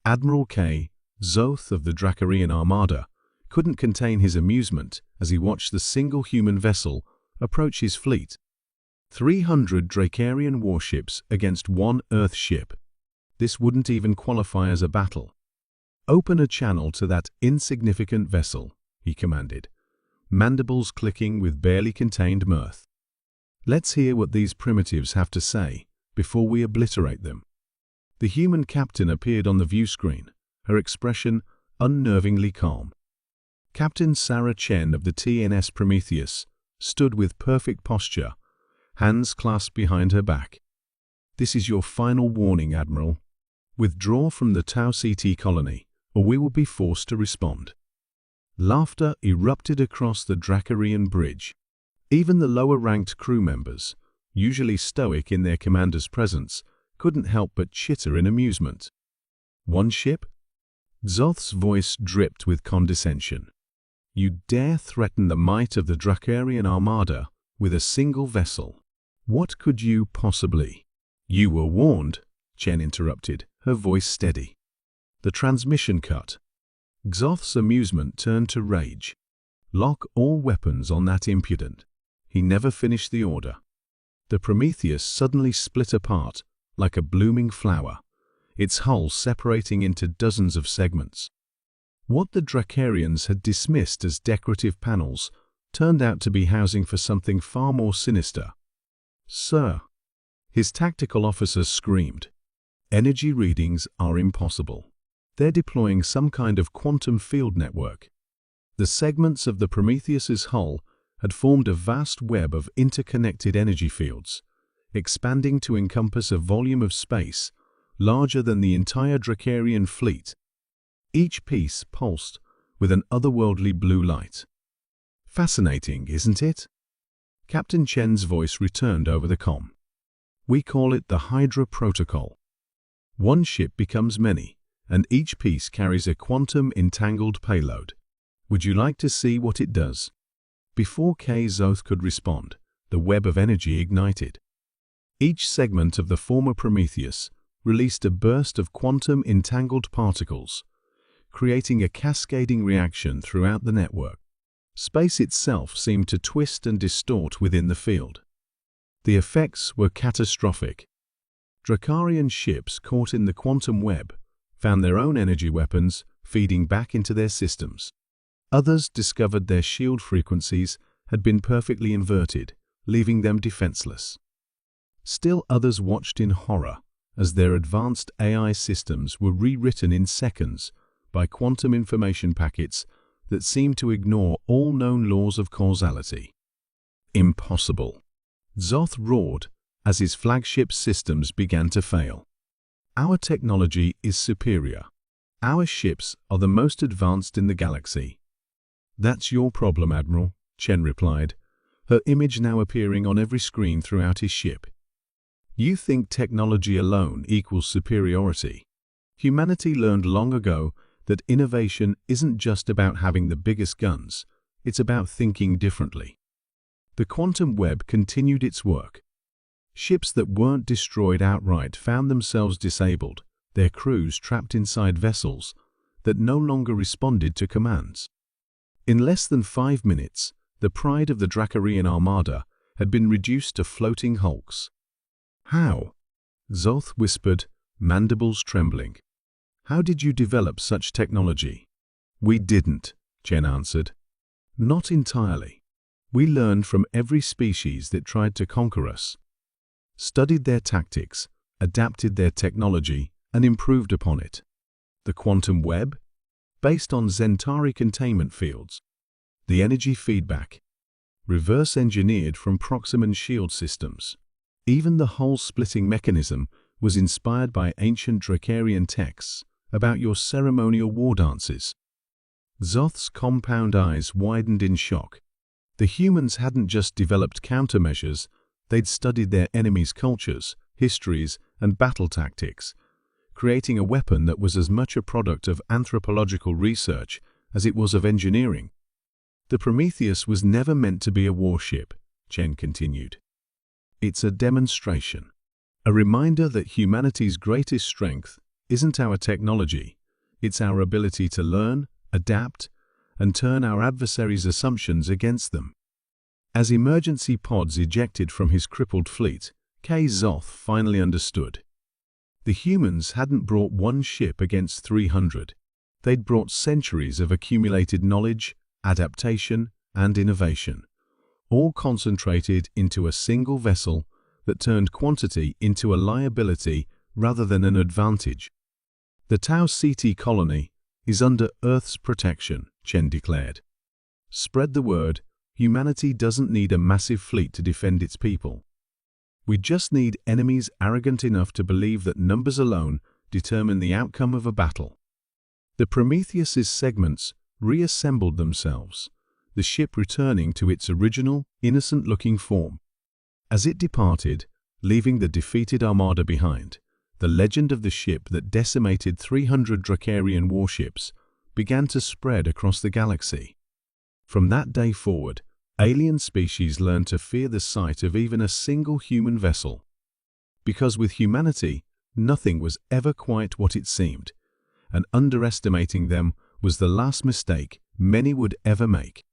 Admiral K. Zoth of the Dracarian Armada couldn't contain his amusement as he watched the single human vessel approach his fleet. 300 Dracarian warships against one Earth ship. This wouldn't even qualify as a battle. "Open a channel to that insignificant vessel," he commanded, mandibles clicking with barely contained mirth. "Let's hear what these primitives have to say before we obliterate them." The human captain appeared on the view screen, her expression unnervingly calm. Captain Sarah Chen of the TNS Prometheus stood with perfect posture, hands clasped behind her back. "This is your final warning, Admiral. Withdraw from the Tau CT colony, or we will be forced to respond." Laughter erupted across the Dracarian bridge. Even the lower-ranked crew members, usually stoic in their commander's presence, couldn't help but chitter in amusement. "One ship?" Zoth's voice dripped with condescension. "You dare threaten the might of the Dracarian Armada with a single vessel? What could you possibly—" "You were warned," Chen interrupted, her voice steady. The transmission cut. Zoth's amusement turned to rage. "Lock all weapons on that impudent." He never finished the order. The Prometheus suddenly split apart like a blooming flower, its hull separating into dozens of segments. What the Dracarians had dismissed as decorative panels turned out to be housing for something far more sinister. "Sir," his tactical officer screamed, "energy readings are impossible. They're deploying some kind of quantum field network." The segments of the Prometheus's hull had formed a vast web of interconnected energy fields, expanding to encompass a volume of space larger than the entire Dracarian fleet. Each piece pulsed with an otherworldly blue light. "Fascinating, isn't it?" Captain Chen's voice returned over the comm. "We call it the Hydra Protocol. One ship becomes many, and each piece carries a quantum-entangled payload. Would you like to see what it does?" Before K. Zoth could respond, the web of energy ignited. Each segment of the former Prometheus released a burst of quantum-entangled particles, creating a cascading reaction throughout the network. Space itself seemed to twist and distort within the field. The effects were catastrophic. Dracarian ships caught in the quantum web found their own energy weapons feeding back into their systems. Others discovered their shield frequencies had been perfectly inverted, leaving them defenseless. Still others watched in horror as their advanced AI systems were rewritten in seconds by quantum information packets that seemed to ignore all known laws of causality. "Impossible," Zoth roared as his flagship systems began to fail. "Our technology is superior. Our ships are the most advanced in the galaxy." "That's your problem, Admiral," Chen replied, her image now appearing on every screen throughout his ship. "You think technology alone equals superiority. Humanity learned long ago that innovation isn't just about having the biggest guns, it's about thinking differently." The quantum web continued its work. Ships that weren't destroyed outright found themselves disabled, their crews trapped inside vessels that no longer responded to commands. In less than 5 minutes, the pride of the Dracarian Armada had been reduced to floating hulks. "How?" Zoth whispered, mandibles trembling. "How did you develop such technology?" "We didn't," Chen answered. "Not entirely. We learned from every species that tried to conquer us, studied their tactics, adapted their technology, and improved upon it. The quantum web? Based on Zentari containment fields. The energy feedback? Reverse-engineered from Proximan shield systems. Even the hull-splitting mechanism was inspired by ancient Dracarian texts about your ceremonial war dances." Zoth's compound eyes widened in shock. The humans hadn't just developed countermeasures, they'd studied their enemies' cultures, histories, and battle tactics, creating a weapon that was as much a product of anthropological research as it was of engineering. "The Prometheus was never meant to be a warship," Chen continued. "It's a demonstration, a reminder that humanity's greatest strength isn't our technology, it's our ability to learn, adapt, and turn our adversaries' assumptions against them. As emergency pods ejected from his crippled fleet, Zoth finally understood. The humans hadn't brought one ship against 300. They'd brought centuries of accumulated knowledge, adaptation, and innovation, all concentrated into a single vessel that turned quantity into a liability rather than an advantage. The Tau Ceti colony is under Earth's protection, Chen declared. Spread the word, humanity doesn't need a massive fleet to defend its people. We just need enemies arrogant enough to believe that numbers alone determine the outcome of a battle. The Prometheus's segments reassembled themselves, the ship returning to its original, innocent-looking form. As it departed, leaving the defeated armada behind, the legend of the ship that decimated 300 Dracarian warships began to spread across the galaxy. From that day forward, alien species learned to fear the sight of even a single human vessel. Because with humanity, nothing was ever quite what it seemed, and underestimating them was the last mistake many would ever make.